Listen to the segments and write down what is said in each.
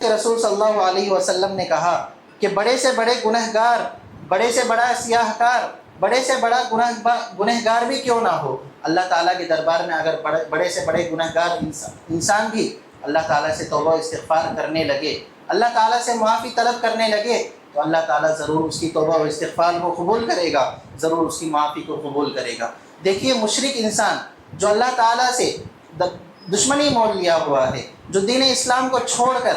کہ رسول صلی اللہ علیہ وسلم نے کہا کہ بڑے سے بڑے گنہگار، بڑے سے بڑا سیاہ کار، بڑے سے بڑا گنہگار بھی کیوں نہ ہو، اللہ تعالیٰ کے دربار میں اگر بڑے سے بڑے گنہگار انسان بھی اللہ تعالیٰ سے توبہ استغفار کرنے لگے، اللہ تعالیٰ سے معافی طلب کرنے لگے، تو اللہ تعالیٰ ضرور اس کی توبہ و استغفار کو قبول کرے گا، ضرور اس کی معافی کو قبول کرے گا۔ دیکھیے مشرک انسان جو اللہ تعالیٰ سے دشمنی مول لیا ہوا ہے، جو دین اسلام کو چھوڑ کر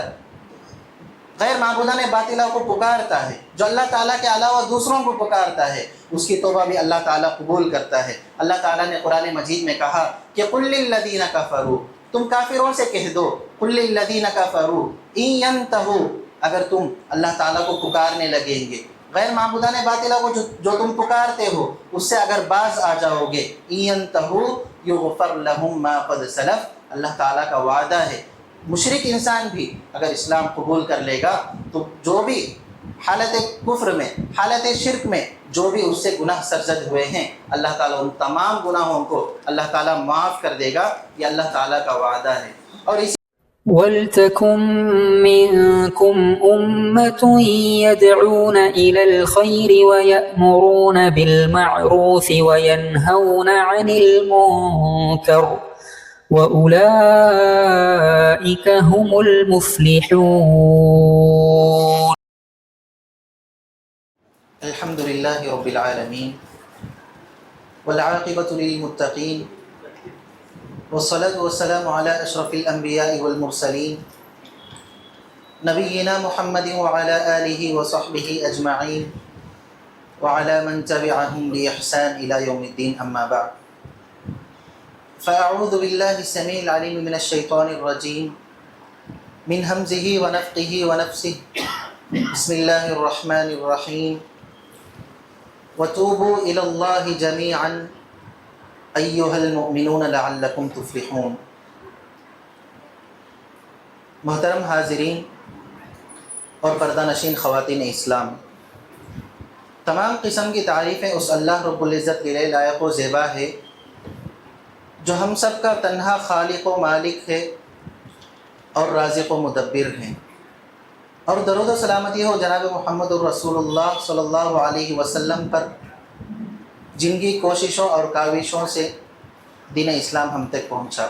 غیر معبودان باطلہ کو پکارتا ہے، جو اللہ تعالیٰ کے علاوہ دوسروں کو پکارتا ہے، اس کی توبہ بھی اللہ تعالیٰ قبول کرتا ہے۔ اللہ تعالیٰ نے قرآن مجید میں کہا کہ قُلْ لِلَّذِينَ كَفَرُوا، تم کافروں سے کہہ دو، قُلْ لِلَّذِينَ كَفَرُوا إِن يَنْتَهُوا، اگر تم اللہ تعالیٰ کو پکارنے لگیں گے، غیر معبودان باطلہ کو جو تم پکارتے ہو اس سے اگر باز آ جاؤ گے، إِن يَنْتَهُوا يُغْفَرْ لَهُم مَّا قَدْ سَلَفَ، اللہ تعالیٰ کا وعدہ ہے مشرک انسان بھی اگر اسلام قبول کر لے گا تو جو بھی حالت کفر میں، حالت شرک میں جو بھی اس سے گناہ سرزد ہوئے ہیں، اللہ تعالیٰ ان تمام گناہوں کو اللہ تعالیٰ معاف کر دے گا، یہ اللہ تعالیٰ کا وعدہ ہے۔ اور اسی وَلْتَكُن مِّنكُمْ أُمَّةٌ يَدْعُونَ إِلَى الْخَيْرِ وَيَأْمُرُونَ بِالْمَعْرُوفِ وَيَنْهَوْنَ عَنِ الْمُنكَرِ وَأُولَئِكَ هُمُ الْمُفْلِحُونَ۔ الحمد للہ رب العالمین والعاقبۃ للمتقین والصلاة والسلام علی اشرف الانبیاء والمرسلین نبینا محمد وعلی آلہ وصحبہ اجمعین وعلی من تبعہم بإحسان الی یوم الدین، اما بعد، فاعوذ باللہ السمیع العلیم من الشیطان الرجیم من ہمزہ ونفخہ ونفثہ، بسم اللہ الرحمن الرحیم، وَتُوبُوا إِلَى اللَّهِ جَمِيعًا أَيُّهَا الْمُؤْمِنُونَ لَعَلَّكُمْ تُفْلِحُونَ۔ محترم حاضرین اور پردہ نشین خواتین اسلام، تمام قسم کی تعریفیں اس اللہ رب العزت کے لیے لائق و زیبا ہے جو ہم سب کا تنہا خالق و مالک ہے اور رازق و مدبر ہیں، اور درود و سلامتی ہو جناب محمد الرسول اللہ صلی اللہ علیہ وسلم پر، جن کی کوششوں اور کاوشوں سے دین اسلام ہم تک پہنچا۔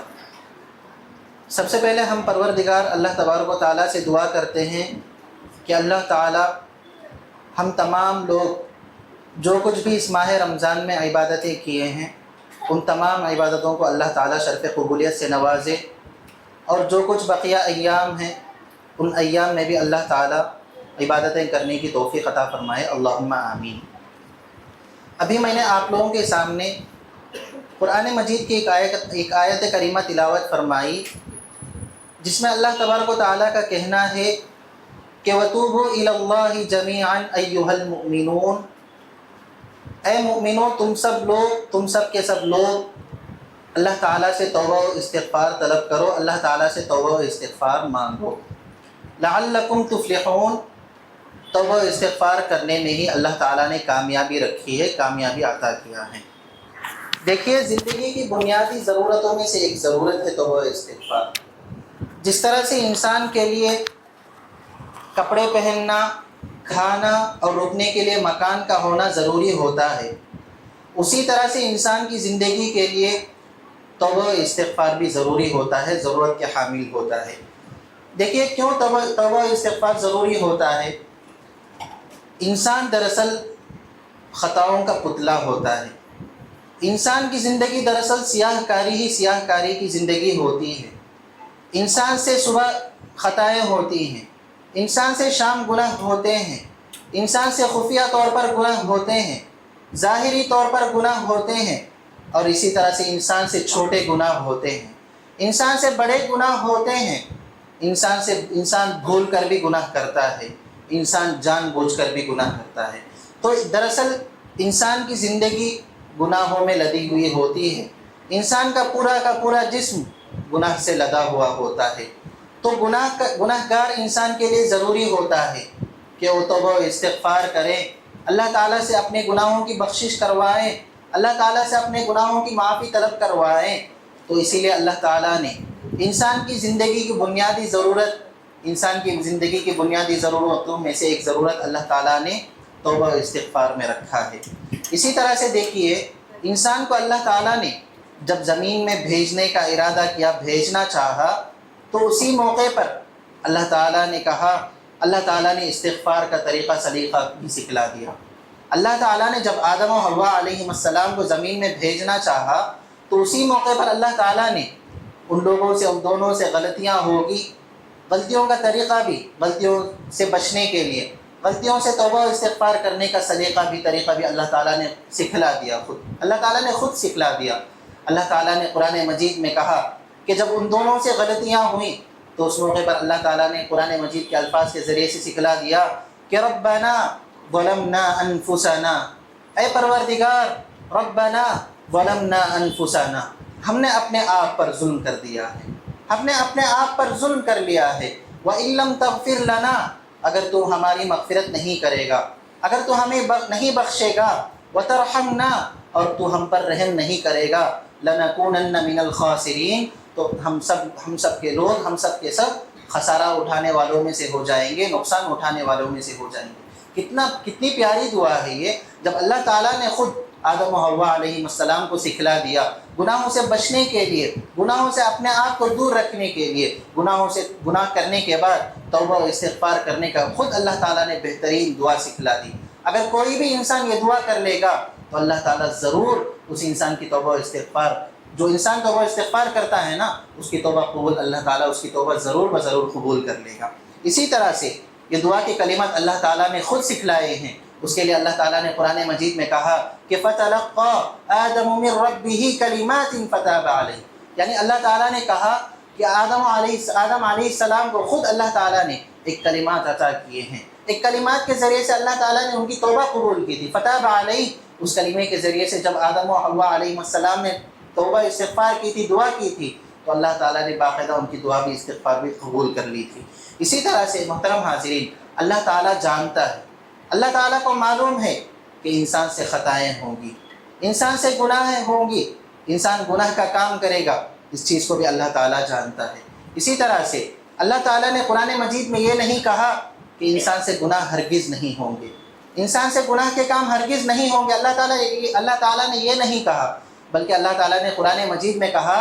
سب سے پہلے ہم پروردگار اللہ تبارک و تعالیٰ سے دعا کرتے ہیں کہ اللہ تعالیٰ ہم تمام لوگ جو کچھ بھی اس ماہ رمضان میں عبادتیں کیے ہیں ان تمام عبادتوں کو اللہ تعالیٰ شرف قبولیت سے نوازے، اور جو کچھ بقیہ ایام ہیں ان ایام میں بھی اللہ تعالیٰ عبادتیں کرنے کی توفیق عطا فرمائے، اللہم آمین۔ ابھی میں نے آپ لوگوں کے سامنے قرآن مجید کی ایک آیت کریمہ تلاوت فرمائی جس میں اللہ تبارک و تعالیٰ کا کہنا ہے کہ وَتُوبُوا إِلَى اللَّهِ جَمِيعًا أَيُّهَا الْمُؤْمِنُونَ، اے مؤمنوں تم سب کے سب لوگ اللہ تعالیٰ سے توبہ و استغفار طلب کرو، اللہ تعالیٰ سے توبہ و استغفار مانگو، لعلکم تفلحون، توبہ و استغفار کرنے میں ہی اللہ تعالیٰ نے کامیابی رکھی ہے، کامیابی عطا کیا ہے۔ دیکھیے زندگی کی بنیادی ضرورتوں میں سے ایک ضرورت ہے توبہ و استغفار۔ جس طرح سے انسان کے لیے کپڑے پہننا، کھانا اور رکنے کے لیے مکان کا ہونا ضروری ہوتا ہے، اسی طرح سے انسان کی زندگی کے لیے توبہ و استغفار بھی ضروری ہوتا ہے، ضرورت کے حامل ہوتا ہے۔ دیکھیے کیوں توبہ و استغفار ضروری ہوتا ہے۔ انسان دراصل خطاؤں کا پتلا ہوتا ہے، انسان کی زندگی دراصل سیاہ کاری کی زندگی ہوتی ہے۔ انسان سے صبح خطائیں ہوتی ہیں، انسان سے شام گناہ ہوتے ہیں، انسان سے خفیہ طور پر گناہ ہوتے ہیں، ظاہری طور پر گناہ ہوتے ہیں، اور اسی طرح سے انسان سے چھوٹے گناہ ہوتے ہیں، انسان سے بڑے گناہ ہوتے ہیں، انسان بھول کر بھی گناہ کرتا ہے، انسان جان بوجھ کر بھی گناہ کرتا ہے۔ تو دراصل انسان کی زندگی گناہوں میں لدی ہوئی ہوتی ہے، انسان کا پورا جسم گناہ سے لدا ہوا ہوتا ہے۔ تو گناہ گار انسان کے لیے ضروری ہوتا ہے کہ وہ توبہ و استغفار کریں، اللہ تعالیٰ سے اپنے گناہوں کی بخشش کروائیں، اللہ تعالیٰ سے اپنے گناہوں کی معافی طلب کروائیں۔ تو اسی لیے اللہ تعالیٰ نے انسان کی زندگی کی بنیادی ضرورت انسان کی زندگی کی بنیادی ضرورتوں میں سے ایک ضرورت اللہ تعالیٰ نے توبہ و استغفار میں رکھا ہے۔ اسی طرح سے دیکھیے، انسان کو اللہ تعالیٰ نے جب زمین میں بھیجنے کا ارادہ کیا، بھیجنا چاہا، تو اسی موقع پر اللہ تعالیٰ نے کہا، اللہ تعالیٰ نے استغفار کا طریقہ سلیقہ بھی سکھلا دیا۔ اللہ تعالیٰ نے جب آدم و حوا علیہ السلام کو زمین میں بھیجنا چاہا تو اسی موقع پر اللہ تعالیٰ نے ان لوگوں سے، ان دونوں سے غلطیاں ہوگی، غلطیوں کا طریقہ بھی، غلطیوں سے بچنے کے لیے، غلطیوں سے توبہ و استغفار کرنے کا طریقہ بھی اللہ تعالیٰ نے سکھلا دیا، خود اللہ تعالیٰ نے خود سکھلا دیا۔ اللہ تعالیٰ نے قرآن مجید میں کہا کہ جب ان دونوں سے غلطیاں ہوئیں تو اس موقع پر اللہ تعالیٰ نے قرآن مجید کے الفاظ کے ذریعے سے سکھلا دیا کہ ربنا ظلمنا انفسنا، اے پروردگار، ربنا ظلمنا انفسنا، ہم نے اپنے آپ پر ظلم کر دیا ہے، ہم نے اپنے آپ پر ظلم کر لیا ہے۔ وَإِن لَّمْ تَغْفِرْ لَنَا، اگر تو ہماری مغفرت نہیں کرے گا، اگر تو ہمیں نہیں بخشے گا، وَتَرْحَمْنَا، اور تو ہم پر رحم نہیں کرے گا، لَنَكُونَنَّ مِنَ الْخَاسِرِينَ، تو ہم سب کے لوگ، ہم سب کے سب خسارہ اٹھانے والوں میں سے ہو جائیں گے، نقصان اٹھانے والوں میں سے ہو جائیں گے۔ کتنی پیاری دعا ہے یہ، جب اللہ تعالیٰ نے خود آدم و حوا علیہ السلام کو سکھلا دیا گناہوں سے بچنے کے لیے، گناہوں سے اپنے آپ کو دور رکھنے کے لیے، گناہ کرنے کے بعد توبہ و استغفار کرنے کا خود اللہ تعالیٰ نے بہترین دعا سکھلا دی۔ اگر کوئی بھی انسان یہ دعا کر لے گا تو اللہ تعالیٰ ضرور اس انسان کی توبہ و استغفار، جو انسان توبہ و استغفار کرتا ہے نا، اس کی توبہ قبول، اللہ تعالیٰ اس کی توبہ ضرور قبول کر لے گا۔ اسی طرح سے یہ دعا کے کلمات اللہ تعالیٰ نے خود سکھلائے ہیں۔ اس کے لیے اللہ تعالیٰ نے قرآن مجید میں کہا کہ فَتَلَقَّى آدَمُ مِن رَّبِّهِ كَلِمَاتٍ فَتَابَ عَلَيْهِ، یعنی اللہ تعالیٰ نے کہا کہ آدم علیہ السلام کو خود اللہ تعالیٰ نے ایک کلمات عطا کیے ہیں، ایک کلمات کے ذریعے سے اللہ تعالیٰ نے ان کی توبہ قبول کی تھی۔ فَتَابَ عَلَيْهِ، اس کلمے کے ذریعے سے جب آدم و حوا علیہ السلام نے توبہ استغفار کی تھی، دعا کی تھی، تو اللہ تعالیٰ نے باقاعدہ ان کی دعا بھی، استغفار بھی قبول کر لی تھی۔ اسی طرح سے محترم حاضرین، اللہ تعالیٰ جانتا ہے، اللہ تعالیٰ کو معلوم ہے کہ انسان سے خطائیں ہوں گی، انسان سے گناہیں ہوں گی، انسان گناہ کا کام کرے گا، اس چیز کو بھی اللہ تعالیٰ جانتا ہے۔ اسی طرح سے اللہ تعالیٰ نے قرآن مجید میں یہ نہیں کہا کہ انسان سے گناہ ہرگز نہیں ہوں گے، انسان سے گناہ کے کام ہرگز نہیں ہوں گے، اللہ تعالیٰ نے یہ نہیں کہا، بلکہ اللہ تعالیٰ نے قرآن مجید میں کہا،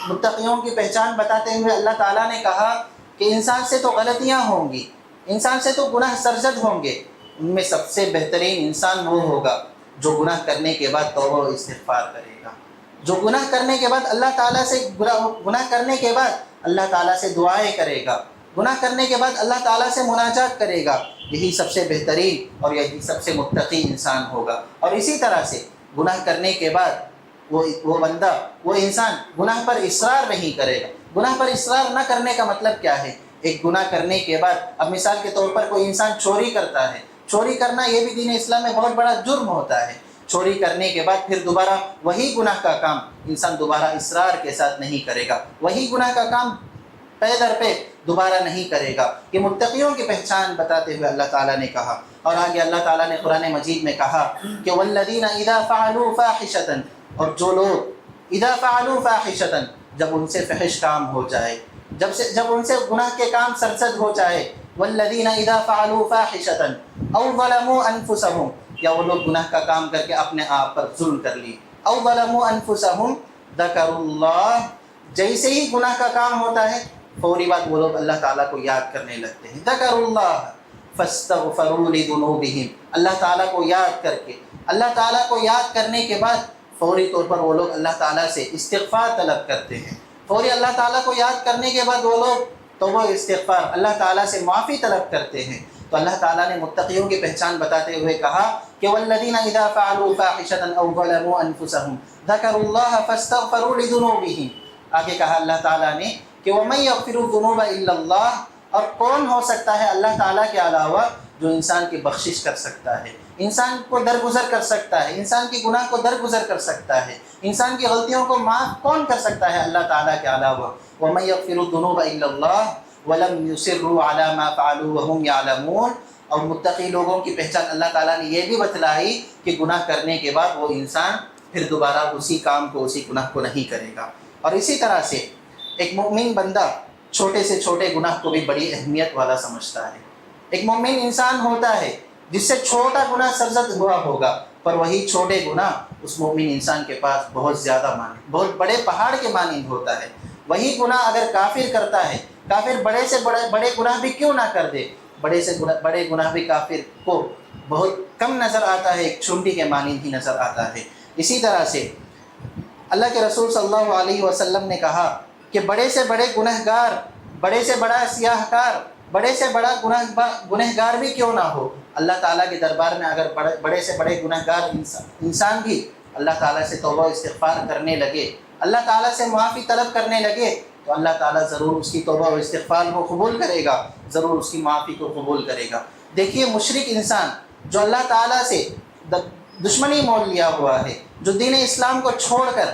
متقیوں کی پہچان بتاتے ہوئے اللہ تعالیٰ نے کہا کہ انسان سے تو غلطیاں ہوں گی، انسان سے تو گناہ سرزد ہوں گے، ان میں سب سے بہترین انسان وہ ہوگا جو گناہ کرنے کے بعد توبہ و استغفار کرے گا، جو گناہ کرنے کے بعد اللہ تعالیٰ سے گناہ کرنے کے بعد اللہ تعالیٰ سے دعائیں کرے گا، گناہ کرنے کے بعد اللہ تعالیٰ سے مناجات کرے گا، یہی سب سے بہترین اور یہی سب سے متقی انسان ہوگا۔ اور اسی طرح سے گناہ کرنے کے بعد وہ بندہ، وہ انسان گناہ پر اصرار نہیں کرے گا۔ گناہ پر اصرار نہ کرنے کا مطلب کیا ہے؟ ایک گناہ کرنے کے بعد، اب مثال کے طور پر کوئی انسان چوری کرتا ہے، چوری کرنا یہ بھی دین اسلام میں بہت بڑا جرم ہوتا ہے۔ چوری کرنے کے بعد پھر دوبارہ وہی گناہ کا کام انسان دوبارہ اصرار کے ساتھ نہیں کرے گا، وہی گناہ کا کام پے در پہ دوبارہ نہیں کرے گا۔ یہ متقیوں کی پہچان بتاتے ہوئے اللہ تعالیٰ نے کہا، اور آگے اللہ تعالیٰ نے قرآن مجید میں کہا کہ والذین اذا فعلوا فاحشۃ، اور جو لوگ اذا فعلوا فاحشۃ، جب ان سے فحش کام ہو جائے، جب ان سے گناہ کے کام سرزد ہو جائے، والذین اذا فعلوا فاحشۃ او ظلموا انفسهم، یا وہ لوگ گناہ کا کام کر کے اپنے آپ پر ظلم کر لی، او ظلموا انفسهم ذکروا اللہ، جیسے ہی گناہ کا کام ہوتا ہے فوری بات وہ لوگ اللہ تعالیٰ کو یاد کرنے لگتے ہیں، ذکروا اللہ فاستغفروا لذنوبہم، اللہ تعالیٰ کو یاد کر کے، اللہ تعالیٰ کو یاد کرنے کے بعد فوری طور پر وہ لوگ اللہ تعالیٰ سے استغفار طلب کرتے ہیں، فوری اللہ تعالیٰ کو یاد کرنے کے بعد وہ لوگ توبہ استغفار، اللہ تعالیٰ سے معافی طلب کرتے ہیں۔ تو اللہ تعالیٰ نے متقیوں کی پہچان بتاتے ہوئے کہا کہ والذین اذا فعلوا فاحشۃ او ظلموا انفسهم ذکروا اللہ فاستغفروا لذنوبہم، آگے کہا اللہ تعالیٰ نے کہ ومن یغفر الذنوب الا اللہ، اور کون ہو سکتا ہے اللہ تعالیٰ کے علاوہ جو انسان کی بخشش کر سکتا ہے، انسان کو درگزر کر سکتا ہے، انسان کی گناہ کو درگزر کر سکتا ہے، انسان کی غلطیوں کو معاف کون کر سکتا ہے اللہ تعالیٰ کے علاوہ۔ وَمَن يَغْفِرُ الذُّنُوبَ إِلَّا اللَّهُ وَلَمْ يُصِرُّوا عَلَى مَا فَعَلُوا وَهُمْ يَعْلَمُونَ، اور متقی لوگوں کی پہچان اللہ تعالیٰ نے یہ بھی بتلائی کہ گناہ کرنے کے بعد وہ انسان پھر دوبارہ اسی کام کو، اسی گناہ کو نہیں کرے گا۔ اور اسی طرح سے ایک مومن بندہ چھوٹے سے چھوٹے گناہ کو بھی بڑی اہمیت والا سمجھتا ہے۔ ایک مومن انسان ہوتا ہے جس سے چھوٹا گناہ سرزد ہوا ہوگا، پر وہی چھوٹے گناہ اس مومن انسان کے پاس بہت زیادہ مانند، بہت بڑے پہاڑ کے مانند ہوتا ہے۔ وہی گناہ اگر کافر کرتا ہے، کافر بڑے سے بڑے گناہ بھی کیوں نہ کر دے، بڑے گناہ بھی کافر کو بہت کم نظر آتا ہے، ایک چونٹی کے مانند ہی نظر آتا ہے۔ اسی طرح سے اللہ کے رسول صلی اللہ علیہ وسلم نے کہا کہ بڑے سے بڑے گنہگار، بڑے سے بڑا سیاہ کار، بڑے سے بڑا گنہگار بھی کیوں نہ ہو، اللہ تعالیٰ کے دربار میں اگر بڑے سے بڑے گنہگار انسان بھی اللہ تعالیٰ سے توبہ و استغفار کرنے لگے، اللہ تعالیٰ سے معافی طلب کرنے لگے، تو اللہ تعالیٰ ضرور اس کی توبہ و استغفار کو قبول کرے گا، ضرور اس کی معافی کو قبول کرے گا۔ دیکھیے مشرک انسان جو اللہ تعالیٰ سے دشمنی مول لیا ہوا ہے، جو دین اسلام کو چھوڑ کر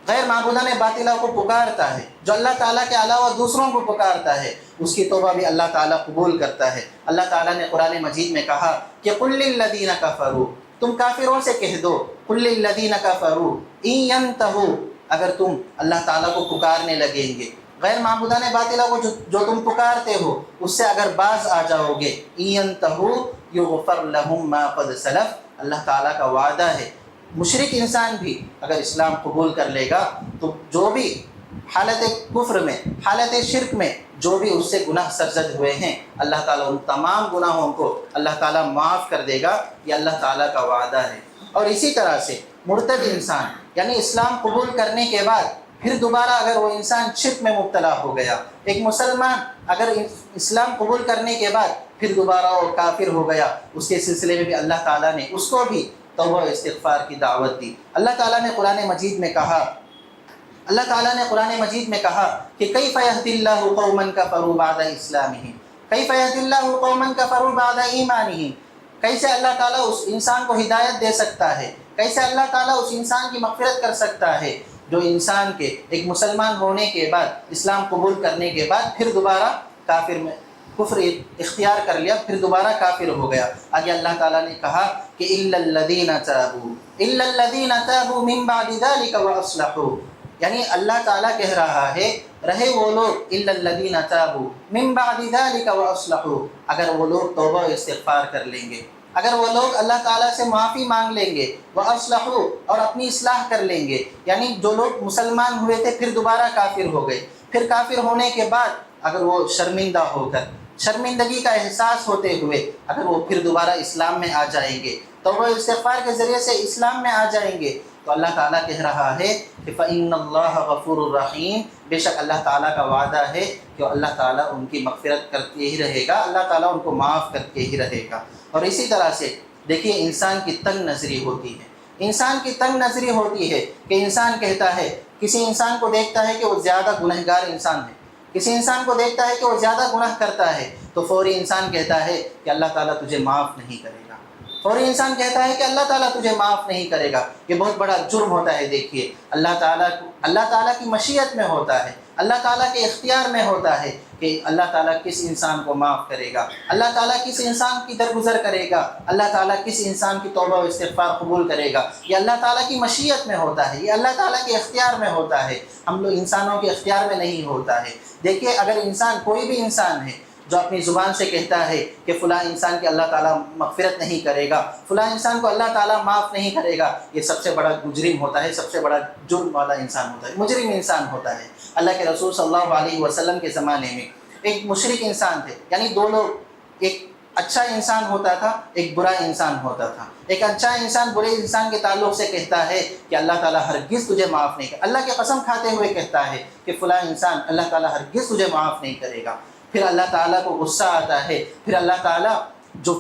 غیر معبودان باطلہ کو پکارتا ہے، جو اللہ تعالیٰ کے علاوہ دوسروں کو پکارتا ہے، اس کی توبہ بھی اللہ تعالیٰ قبول کرتا ہے۔ اللہ تعالیٰ نے قرآن مجید میں کہا کہ قُل لِّلَّذِينَ كَفَرُوا، تم کافروں سے کہہ دو، قُل لِّلَّذِينَ كَفَرُوا إِن يَنْتَهُوا، اگر تم اللہ تعالیٰ کو پکارنے لگیں گے، غیر معبودان باطلہ کو جو تم پکارتے ہو اس سے اگر باز آ جاؤ گے، إِن يَنْتَهُوا يُغْفَرْ لَهُم مَّا قَدْ سَلَفَ، اللہ تعالیٰ کا وعدہ ہے مشرک انسان بھی اگر اسلام قبول کر لے گا تو جو بھی حالت کفر میں، حالت شرک میں جو بھی اس سے گناہ سرزد ہوئے ہیں، اللہ تعالیٰ ان تمام گناہوں کو اللہ تعالیٰ معاف کر دے گا، یہ اللہ تعالیٰ کا وعدہ ہے۔ اور اسی طرح سے مرتد انسان، یعنی اسلام قبول کرنے کے بعد پھر دوبارہ اگر وہ انسان شرک میں مبتلا ہو گیا، ایک مسلمان اگر اسلام قبول کرنے کے بعد پھر دوبارہ وہ کافر ہو گیا، اس کے سلسلے میں بھی اللہ تعالیٰ نے اس کو بھی توبہ و استغفار کی دعوت دی۔ اللہ تعالیٰ نے قرآن مجید میں کہا، کہ کیف یہدی اللہ قوما کفروا بعد اسلامہم، کیف یہدی اللہ قوما کفروا بعد ایمانہم، کیسے اللہ تعالیٰ اس انسان کو ہدایت دے سکتا ہے، کیسے اللہ تعالیٰ اس انسان کی مغفرت کر سکتا ہے جو انسان کے ایک مسلمان ہونے کے بعد، اسلام قبول کرنے کے بعد پھر دوبارہ کفر اختیار کر لیا، پھر دوبارہ کافر ہو گیا۔ آگے اللہ تعالیٰ نے کہا کہ إِلَّا الَّذِينَ تَابُوا مِن بَعْدِ ذَلِكَ وَأَصْلَحُوا، یعنی اللہ تعالیٰ کہہ رہا ہے رہے وہ لوگ إِلَّا الَّذِينَ تَابُوا مِن بَعْدِ ذَلِكَ وَأَصْلَحُوا، اگر وہ لوگ توبہ و استغفار کر لیں گے، اگر وہ لوگ اللہ تعالیٰ سے معافی مانگ لیں گے، وَأَصْلَحُوا، اور اپنی اصلاح کر لیں گے، یعنی جو لوگ مسلمان ہوئے تھے پھر دوبارہ کافر ہو گئے، پھر کافر ہونے کے بعد اگر وہ شرمندہ ہو کر، شرمندگی کا احساس ہوتے ہوئے اگر وہ پھر دوبارہ اسلام میں آ جائیں گے، توبہ و استغفار کے ذریعے سے اسلام میں آ جائیں گے، تو اللہ تعالیٰ کہہ رہا ہے کہ فَإِنَّ اللَّهَ غَفُورٌ رَحِيمٌ، بے شک اللہ تعالیٰ کا وعدہ ہے کہ اللہ تعالیٰ ان کی مغفرت کرتے ہی رہے گا، اللہ تعالیٰ ان کو معاف کرتے ہی رہے گا۔ اور اسی طرح سے دیکھیے انسان کی تنگ نظری ہوتی ہے، انسان کی تنگ نظری ہوتی ہے کہ انسان کہتا ہے، کسی انسان کو دیکھتا ہے کہ وہ زیادہ گنہگار انسان ہے، کسی انسان کو دیکھتا ہے کہ وہ زیادہ گناہ کرتا ہے تو فوری انسان کہتا ہے کہ اللہ تعالیٰ تجھے معاف نہیں کرے گا، فوری انسان کہتا ہے کہ اللہ تعالیٰ تجھے معاف نہیں کرے گا۔ یہ بہت بڑا جرم ہوتا ہے۔ دیکھیے اللہ تعالیٰ کی مشیت میں ہوتا ہے، اللہ تعالیٰ کے اختیار میں ہوتا ہے کہ اللہ تعالیٰ کس انسان کو معاف کرے گا، اللہ تعالیٰ کس انسان کی درگزر کرے گا، اللہ تعالیٰ کس انسان کی توبہ و استغفار قبول کرے گا، یہ اللہ تعالیٰ کی مشیت میں ہوتا ہے، یہ اللہ تعالیٰ کے اختیار میں ہوتا ہے، ہم لوگ انسانوں کے اختیار میں نہیں ہوتا ہے۔ دیکھیے اگر انسان، کوئی بھی انسان ہے جو اپنی زبان سے کہتا ہے کہ فلاں انسان کی اللہ تعالیٰ مغفرت نہیں کرے گا، فلاں انسان کو اللہ تعالیٰ معاف نہیں کرے گا، یہ سب سے بڑا مجرم ہوتا ہے، سب سے بڑا جرم والا انسان ہوتا ہے، مجرم انسان ہوتا ہے۔ اللہ کے رسول صلی اللہ علیہ وسلم کے زمانے میں ایک مشرک انسان تھے، یعنی دو لوگ، ایک اچھا انسان ہوتا تھا، ایک برا انسان ہوتا تھا۔ ایک اچھا انسان برے انسان کے تعلق سے کہتا ہے کہ اللہ تعالیٰ ہرگز تجھے معاف نہیں کرے گا، اللہ کی قسم کھاتے ہوئے کہتا ہے کہ فلاں انسان اللہ تعالیٰ ہرگز تجھے معاف نہیں کرے گا۔ پھر اللہ تعالیٰ کو غصہ آتا ہے، پھر اللہ تعالیٰ جو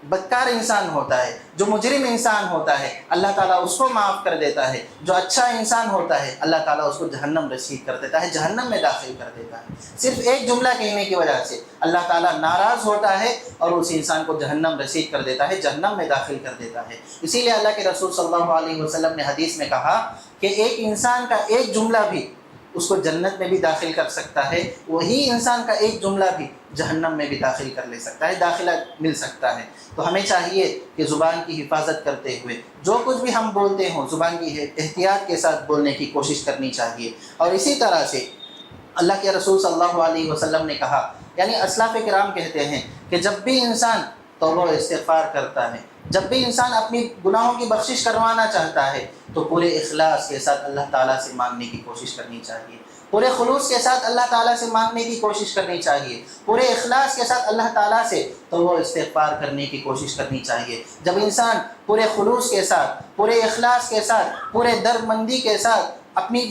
بدکار انسان ہوتا ہے، جو مجرم انسان ہوتا ہے، اللہ تعالیٰ اس کو معاف کر دیتا ہے، جو اچھا انسان ہوتا ہے اللہ تعالیٰ اس کو جہنم رسید کر دیتا ہے، جہنم میں داخل کر دیتا ہے۔ صرف ایک جملہ کہنے کی وجہ سے اللہ تعالیٰ ناراض ہوتا ہے اور اس انسان کو جہنم رسید کر دیتا ہے، جہنم میں داخل کر دیتا ہے۔ اسی لیے اللہ کے رسول صلی اللہ علیہ وسلم نے حدیث میں کہا کہ ایک انسان کا ایک جملہ بھی اس کو جنت میں بھی داخل کر سکتا ہے، وہی انسان کا ایک جملہ بھی جہنم میں بھی داخل کر لے سکتا ہے، داخلہ مل سکتا ہے۔ تو ہمیں چاہیے کہ زبان کی حفاظت کرتے ہوئے جو کچھ بھی ہم بولتے ہوں، زبان کی احتیاط کے ساتھ بولنے کی کوشش کرنی چاہیے۔ اور اسی طرح سے اللہ کے رسول صلی اللہ علیہ وسلم نے کہا، یعنی اسلاف کرام کہتے ہیں کہ جب بھی انسان توبہ و استغفار کرتا ہے، جب بھی انسان اپنی گناہوں کی بخشش کروانا چاہتا ہے تو پورے اخلاص کے ساتھ اللہ تعالیٰ سے مانگنے کی کوشش کرنی چاہیے، پورے خلوص کے ساتھ اللہ تعالیٰ سے مانگنے کی کوشش کرنی چاہیے، پورے اخلاص کے ساتھ اللہ تعالیٰ سے توبہ و استغفار کرنے کی کوشش کرنی چاہیے۔ جب انسان پورے خلوص کے ساتھ، پورے اخلاص کے ساتھ، پورے درد کے ساتھ، اپنی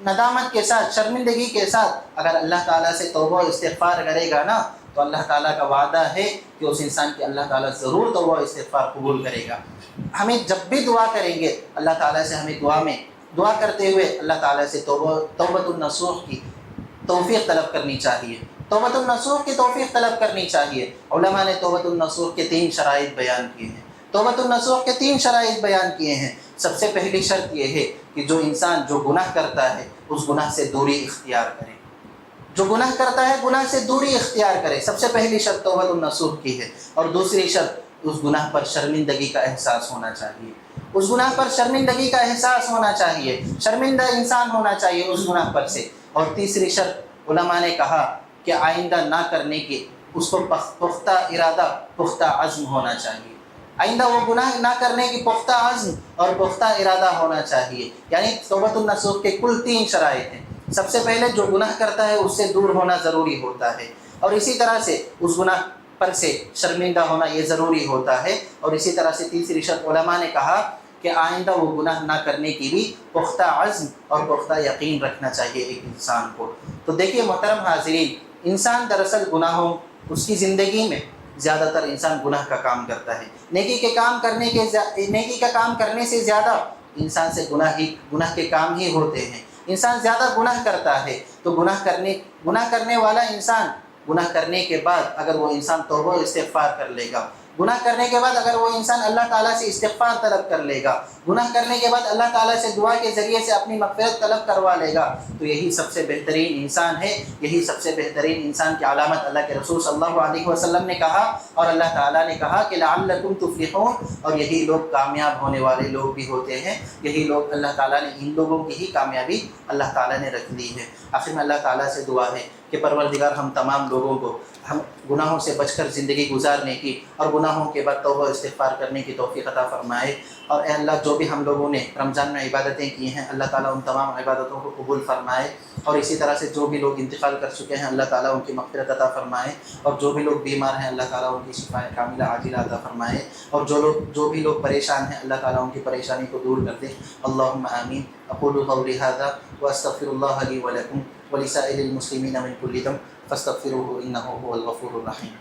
ندامت کے ساتھ، شرمندگی کے ساتھ اگر اللہ تعالیٰ سے توبہ و استغفار کرے گا نا تو اللہ تعالیٰ کا وعدہ ہے کہ اس انسان کی اللہ تعالیٰ ضرور توبہ و استغفار قبول کرے گا۔ ہمیں جب بھی دعا کریں گے اللہ تعالیٰ سے ہمیں دعا کرتے ہوئے اللہ تعالیٰ سے توبۃ النصوح کی توفیق طلب کرنی چاہیے، توبۃ النصوح کی توفیق طلب کرنی چاہیے۔ علماء نے توبۃ النصوح کے 3 شرائط بیان کیے ہیں، توبۃ النصوح کے 3 شرائط بیان کیے ہیں۔ سب سے پہلی شرط یہ ہے کہ جو انسان جو گناہ کرتا ہے اس گناہ سے دوری اختیار کرے، جو گناہ کرتا ہے گناہ سے دوری اختیار کرے، سب سے پہلی شرط توبۃ النصوح کی ہے۔ اور دوسری شرط اس گناہ پر شرمندگی کا احساس ہونا چاہیے، اس گناہ پر شرمندگی کا احساس ہونا چاہیے، شرمندہ انسان ہونا چاہیے اس گناہ پر سے۔ اور تیسری شرط علماء نے کہا کہ آئندہ نہ کرنے کی اس کو پختہ ارادہ، پختہ عزم ہونا چاہیے، آئندہ وہ گناہ نہ کرنے کی پختہ عزم اور پختہ ارادہ ہونا چاہیے۔ یعنی توبۃ النصوح کے کل 3 شرائط ہیں۔ سب سے پہلے جو گناہ کرتا ہے اس سے دور ہونا ضروری ہوتا ہے، اور اسی طرح سے اس گناہ پر سے شرمندہ ہونا یہ ضروری ہوتا ہے، اور اسی طرح سے تیسری شرط علماء نے کہا کہ آئندہ وہ گناہ نہ کرنے کی بھی پختہ عزم اور پختہ یقین رکھنا چاہیے ایک انسان کو۔ تو دیکھیے محترم حاضرین، انسان دراصل گناہوں، اس کی زندگی میں زیادہ تر انسان گناہ کا کام کرتا ہے، نیکی کا کام کرنے سے زیادہ انسان سے گناہ کے کام ہی ہوتے ہیں۔ انسان زیادہ گناہ کرتا ہے تو گناہ کرنے والا انسان گناہ کرنے کے بعد اگر وہ انسان توبہ و استغفار کر لے گا، گناہ کرنے کے بعد اگر وہ انسان اللہ تعالیٰ سے استغفار طلب کر لے گا، گناہ کرنے کے بعد اللہ تعالیٰ سے دعا کے ذریعے سے اپنی مغفرت طلب کروا لے گا، تو یہی سب سے بہترین انسان ہے، یہی سب سے بہترین انسان کی علامت اللہ کے رسول صلی اللہ علیہ وسلم نے کہا، اور اللہ تعالیٰ نے کہا کہ لعلکم تفلحون، اور یہی لوگ کامیاب ہونے والے لوگ بھی ہوتے ہیں، یہی لوگ اللہ تعالیٰ نے ان لوگوں کی ہی کامیابی اللہ تعالیٰ نے رکھ لی ہے۔ آخر میں اللہ تعالیٰ سے دعا ہے کہ پروردگار ہم تمام لوگوں کو ہم گناہوں سے بچ کر زندگی گزارنے کی اور گناہوں کے بعد توبہ و استغفار کرنے کی توفیق عطا فرمائے۔ اور اے اللہ جو بھی ہم لوگوں نے رمضان میں عبادتیں کی ہیں اللہ تعالیٰ ان تمام عبادتوں کو قبول فرمائے، اور اسی طرح سے جو بھی لوگ انتقال کر چکے ہیں اللہ تعالیٰ ان کی مغفرت عطا فرمائے، اور جو بھی لوگ بیمار ہیں اللہ تعالیٰ ان کی شفا کاملہ عاجلہ عطا فرمائے، اور جو بھی لوگ پریشان ہیں اللہ تعالیٰ ان کی پریشانی کو دور کر دے۔ اللہم آمین۔ اقول قولی ھذا واستغفر اللہ لی ولکم ولسائر المسلمین من کل ذنب فاستغفروہ انہ هو الغفور الرحیم۔